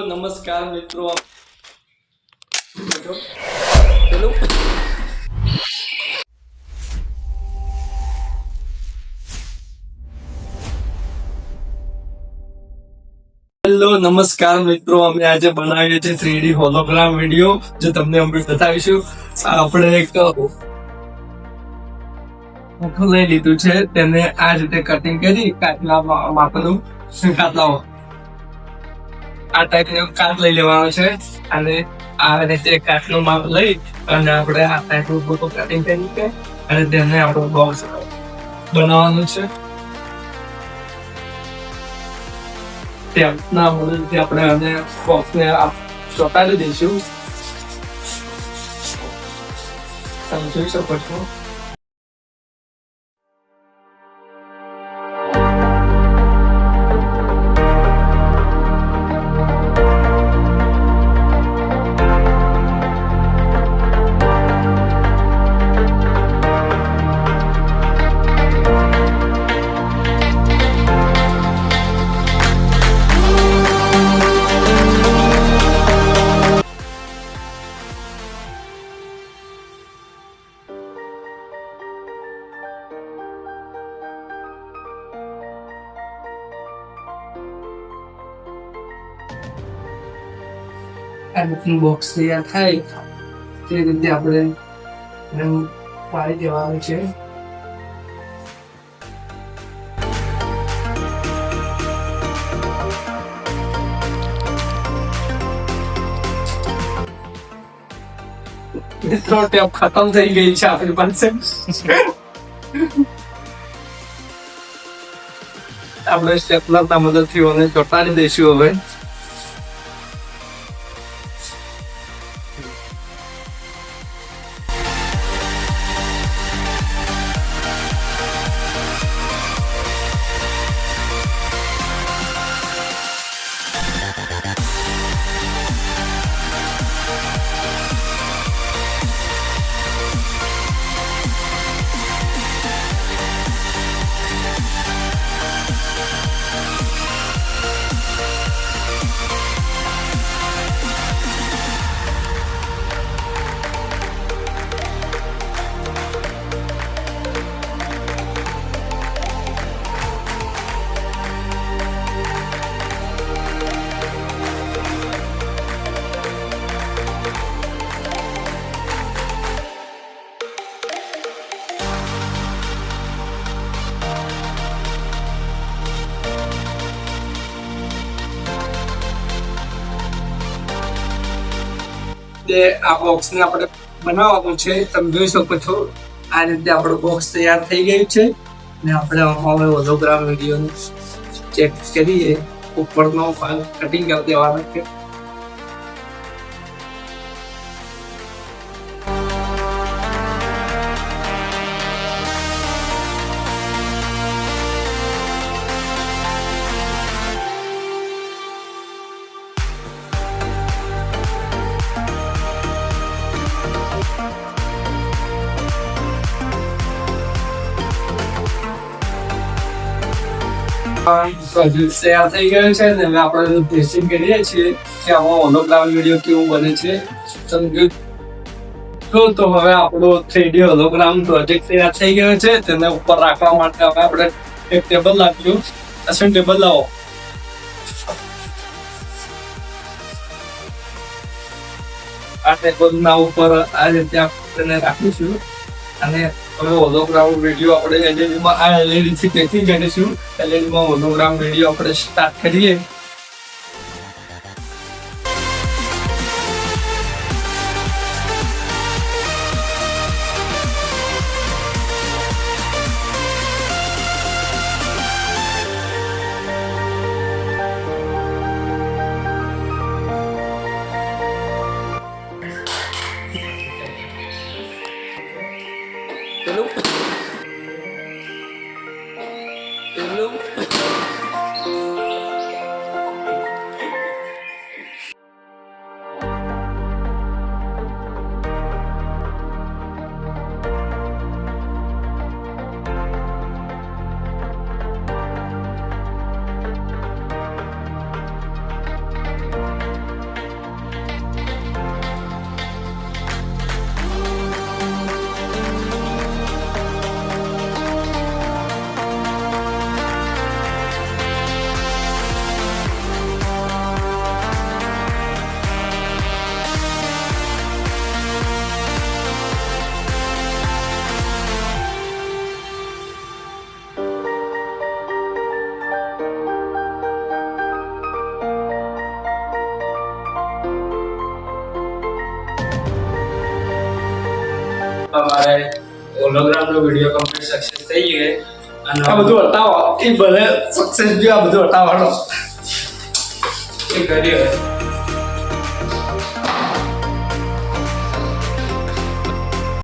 નમસ્કાર મિત્રો, હેલો નમસ્કાર મિત્રો, અમે આજે બનાવીએ છીએ 3D હોલોગ્રામ વિડીયો જે તમને અમે બતાવીશું. આપણે એક આખું લઈ લીધું છે, તેને આ રીતે કટિંગ કરી કાચના માપનું કાચલાઓ આ ટાઈપનો કાચ લઈ લેવાનો છે અને આ રીતે કાચનું માપ લઈ અને આપણે આ ટાઈપનું ફોટો કટિંગ કરી અને તેને આપણું બોક્સ બનાવવાનું છે. તેમના મદદથી આપણે અને બોક્સને ચોંટાડી દઈશું. તમે જોઈ શકો છો. બોક્સ તૈયાર થાય તે રીતે આપણે પાડી દેવાનું છે. મિત્રો ટેપ ખતમ થઈ ગઈ છે આપણી પાસે. આપણે સ્ટેપલરના મદદથી ઓને ચોંટાડી દઈશું. હવે આ બોક્સને આપણે બનાવવાનું છે. તમે જોઈ શકો છો આ રીતે આપણું બોક્સ તૈયાર થઈ ગયું છે અને આપણે હવે હોલોગ્રામ વિડીયોને ચેક કરીએ. ઉપરનો ભાગ કટિંગ કરી દેવાનો છે. તૈયાર થઈ ગયું છે ને હવે આપણે ટેસ્ટિંગ કરીએ છીએ કે આમાં હોલોગ્રામ વિડીયો કેવું બને છે. તો હવે આપણો 3D હોલોગ્રામ પ્રોજેક્ટ તૈયાર થઈ ગયો છે. તેને ઉપર રાખવા માટે હવે આપણે એક ટેબલ લાવ્યું. અસન ટેબલ લાવો. આ ટેબલના ઉપર આ રીતે આપણે રાખીશું અને હવે હોલોગ્રામ વિડીયો આપણે એલઈડીમાં આ એલઈડીથી પેકિંગ કરીશું. એલઈડીમાં હોલોગ્રામ વિડીયો આપણે સ્ટાર્ટ કરીએ. અમારે હોલોગ્રામનો વિડીયો કમ્પ્લીટ સક્સેસ થઈ ગયો અને આ બધું હટાવો એ ભલે સક્સેસ ગયો આ બધું હટાવવાનો એ કરીએ